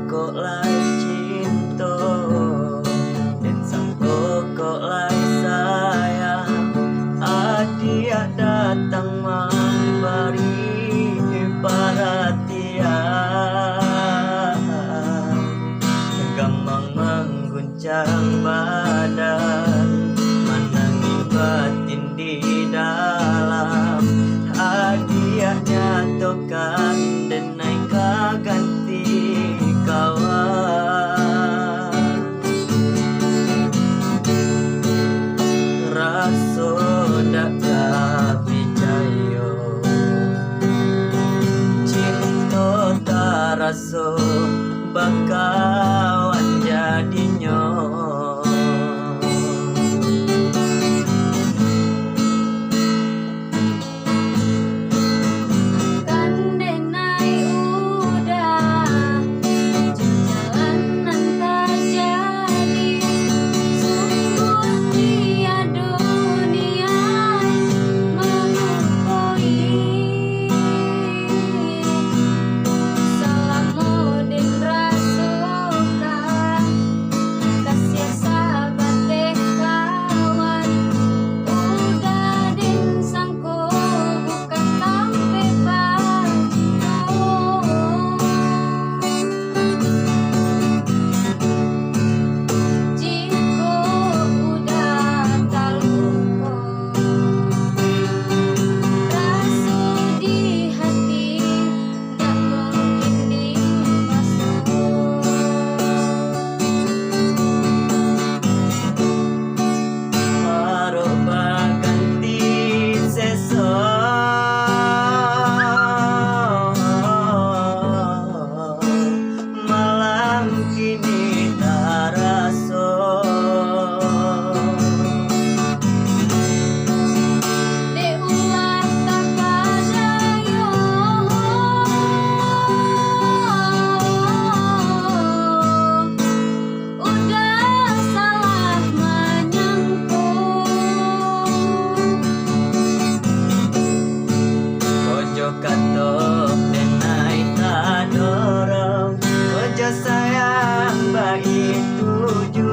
kok lai cinta, dan sangko kok lai sayang. Dia datang memberi perhatian, gampang mengguncang badan, menangi batin di dalam. Hadiahnya tokan denai kaganti kawan. Raso dak kapicayo, cinta tak raso bakawan jadinya. Katok denai tak dorong, kerja sayang baik tuju.